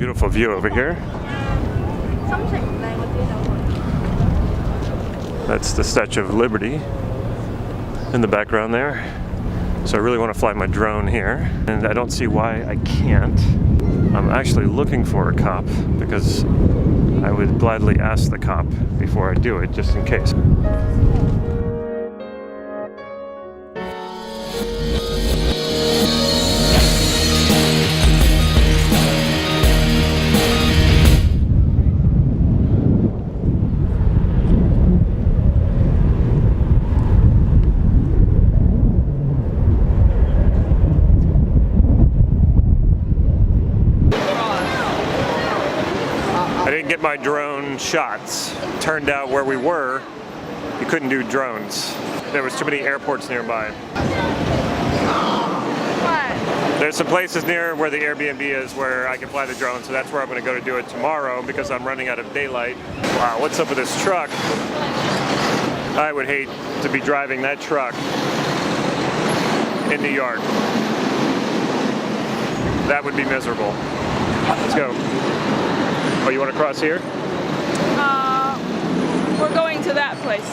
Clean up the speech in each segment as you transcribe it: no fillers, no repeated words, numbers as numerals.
Beautiful view over here. That's the Statue of Liberty in the background there. So I really want to fly my drone here, and I don't see why I can't. I'm actually looking for a cop because I would gladly ask the cop before I do it, just in case. Get my drone shots. Turned out where we were, you couldn't do drones. There was too many airports nearby. What? There's some places near where the Airbnb is where I can fly the drone, so that's where I'm going to go to do it tomorrow because I'm running out of daylight. Wow, what's up with this truck? I would hate to be driving that truck in New York. That would be miserable. Let's go. Oh, you want to cross here? We're going to that place.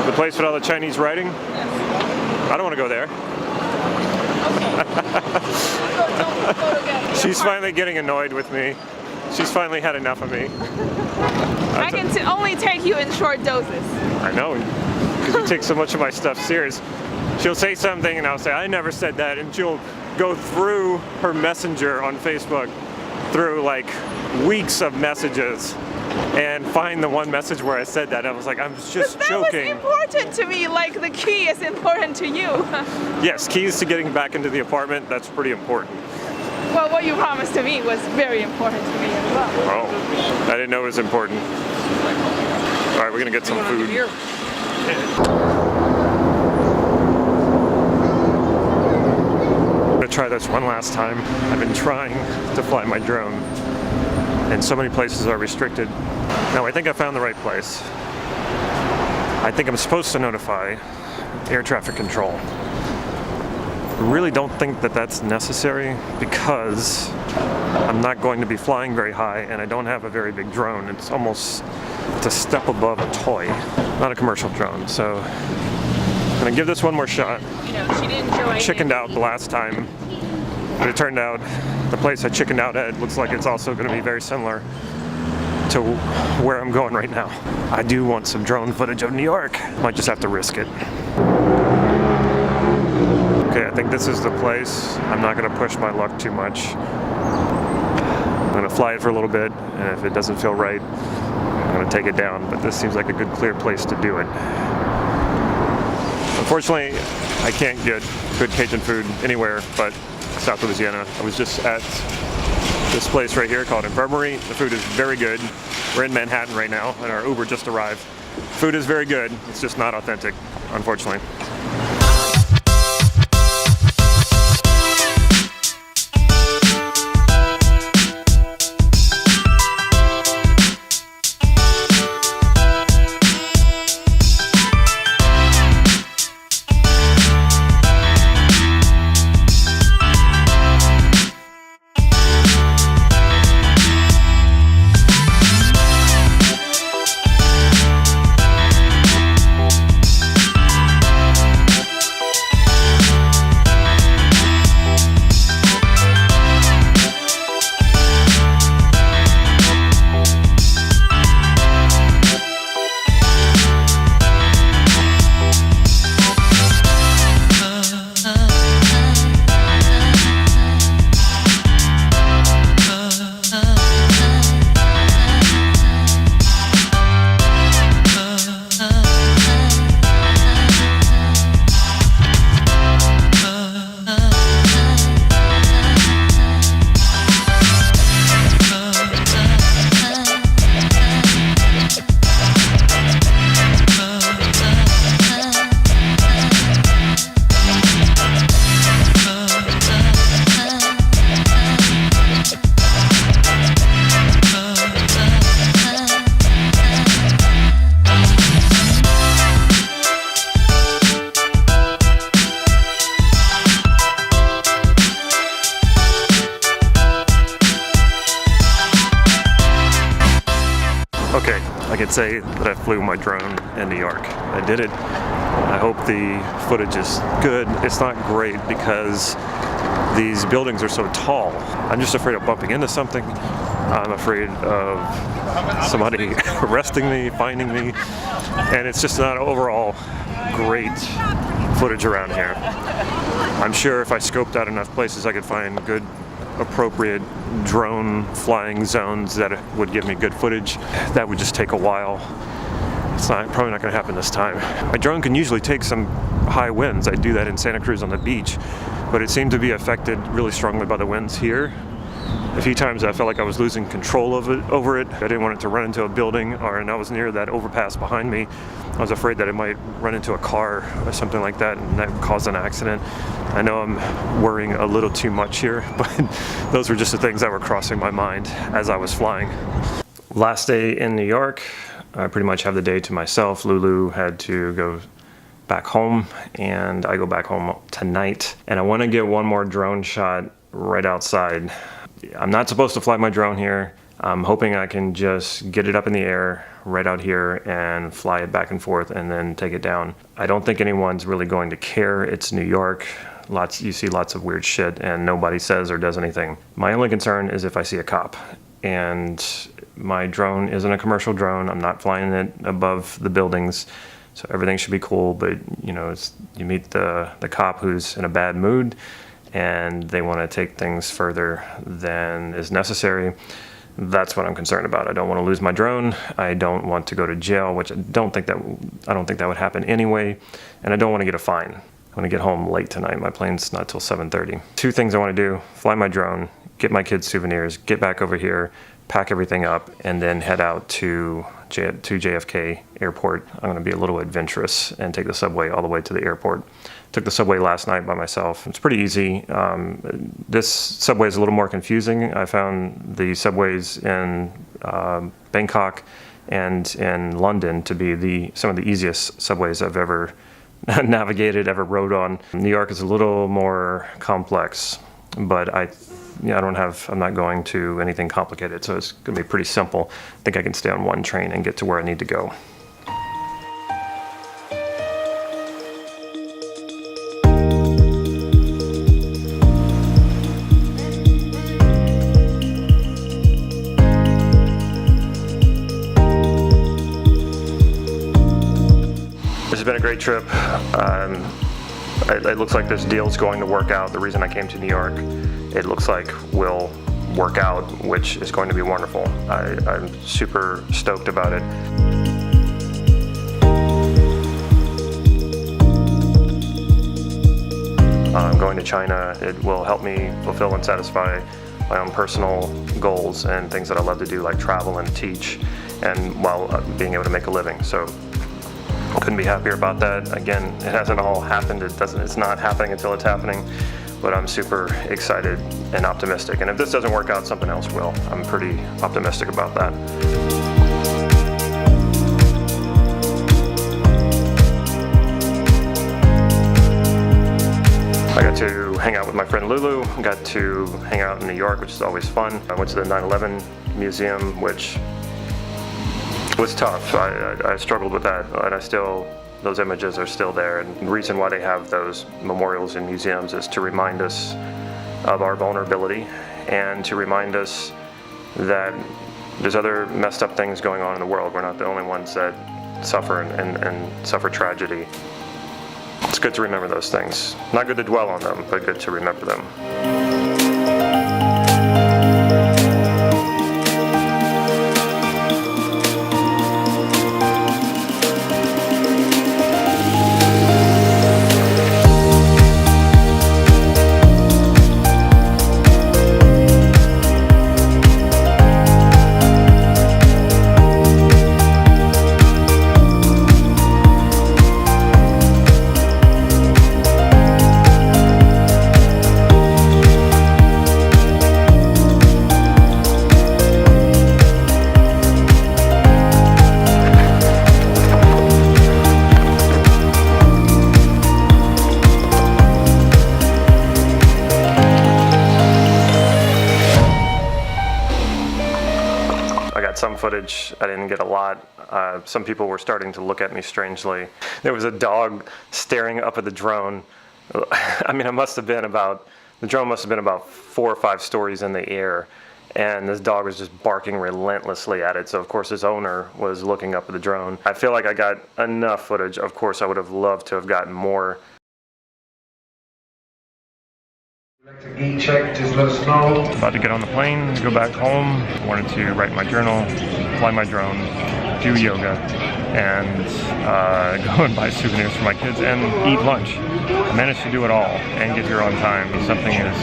The place with all the Chinese writing? Yes. I don't want to go there. Okay. Go together. She's finally getting annoyed with me. She's finally had enough of me. I can only take you in short doses. I know, because you take so much of my stuff serious. She'll say something and I'll say, I never said that, and she'll go through her messenger on Facebook, through like weeks of messages, and find the one message where I said that. I was like, I'm just joking. That was important to me, like the key is important to you. Yes, keys to getting back into the apartment, that's pretty important. Well, what you promised to me was very important to me as well. Oh, I didn't know it was important. All right, we're gonna get some food. I'm gonna try this one last time. I've been trying to fly my drone, and so many places are restricted. Now, I think I found the right place. I think I'm supposed to notify air traffic control. I really don't think that that's necessary because I'm not going to be flying very high and I don't have a very big drone. It's a step above a toy, not a commercial drone. So I'm gonna give this one more shot. You know, she didn't join. I chickened out the last time, but it turned out the place I chickened out at looks like it's also gonna be very similar to where I'm going right now. I do want some drone footage of New York. Might just have to risk it. Okay, I think this is the place. I'm not gonna push my luck too much. I'm gonna fly it for a little bit, and if it doesn't feel right, I'm gonna take it down, but this seems like a good clear place to do it. Unfortunately, I can't get good Cajun food anywhere but South Louisiana. I was just at this place right here called Infirmary. The food is very good. We're in Manhattan right now, and our Uber just arrived. Food is very good. It's just not authentic, unfortunately. Okay, I can say that I flew my drone in New York. I did it. I hope the footage is good. It's not great because these buildings are so tall. I'm just afraid of bumping into something. I'm afraid of somebody arresting me, finding me, and it's just not overall great footage around here. I'm sure if I scoped out enough places I could find good, appropriate drone flying zones that would give me good footage. That would just take a while. It's probably not going to happen this time. My drone can usually take some high winds. I do that in Santa Cruz on the beach, but it seemed to be affected really strongly by the winds here. A few times I felt like I was losing control over it. I didn't want it to run into a building, and I was near that overpass behind me. I was afraid that it might run into a car or something like that, and that would cause an accident. I know I'm worrying a little too much here, but those were just the things that were crossing my mind as I was flying. Last day in New York, I pretty much have the day to myself. Lulu had to go back home, and I go back home tonight. And I want to get one more drone shot right outside. I'm not supposed to fly my drone here. I'm hoping I can just get it up in the air right out here and fly it back and forth and then take it down. I don't think anyone's really going to care. It's New York. You see lots of weird shit and nobody says or does anything. My only concern is if I see a cop. And my drone isn't a commercial drone. I'm not flying it above the buildings. So everything should be cool, but you meet the cop who's in a bad mood and they want to take things further than is necessary. That's what I'm concerned about. I don't want to lose my drone. I don't want to go to jail, which I don't think that would happen anyway, and I don't want to get a fine. I'm going to get home late tonight. My plane's not till 7:30. Two things I want to do: fly my drone, get my kids souvenirs, get back over here, pack everything up, and then head out to JFK Airport. I'm going to be a little adventurous and take the subway all the way to the airport. Took the subway last night by myself. It's pretty easy. This subway is a little more confusing. I found the subways in Bangkok and in London to be some of the easiest subways I've ever navigated, ever rode on. New York is a little more complex, but I'm not going to anything complicated, so it's going to be pretty simple. I think I can stay on one train and get to where I need to go. This has been a great trip. It looks like this deal's going to work out. The reason I came to New York, it looks like will work out, which is going to be wonderful. I'm super stoked about it. Going to China, it will help me fulfill and satisfy my own personal goals and things that I love to do, like travel and teach, and while being able to make a living. So couldn't be happier about that. Again, it hasn't all happened. It's not happening until it's happening, but I'm super excited and optimistic. And if this doesn't work out, something else will. I'm pretty optimistic about that. I got to hang out with my friend Lulu, got to hang out in New York, which is always fun. I went to the 9/11 museum, which was tough. I struggled with that, and those images are still there. And the reason why they have those memorials in museums is to remind us of our vulnerability and to remind us that there's other messed up things going on in the world. We're not the only ones that suffer and suffer tragedy. It's good to remember those things. Not good to dwell on them, but good to remember them. some footage. I didn't get a lot. Some people were starting to look at me strangely. There was a dog staring up at the drone. I mean, the drone must have been about 4 or 5 stories in the air, and this dog was just barking relentlessly at it. So of course his owner was looking up at the drone. I feel like I got enough footage. Of course I would have loved to have gotten more. Check, just let us know. About to get on the plane, go back home. Wanted to write my journal, fly my drone, do yoga, and go and buy souvenirs for my kids and eat lunch. I managed to do it all and get here on time. Something is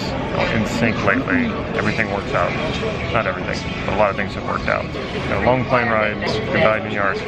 in sync lately. Everything works out. Not everything, but a lot of things have worked out. A long plane ride. Goodbye, New York.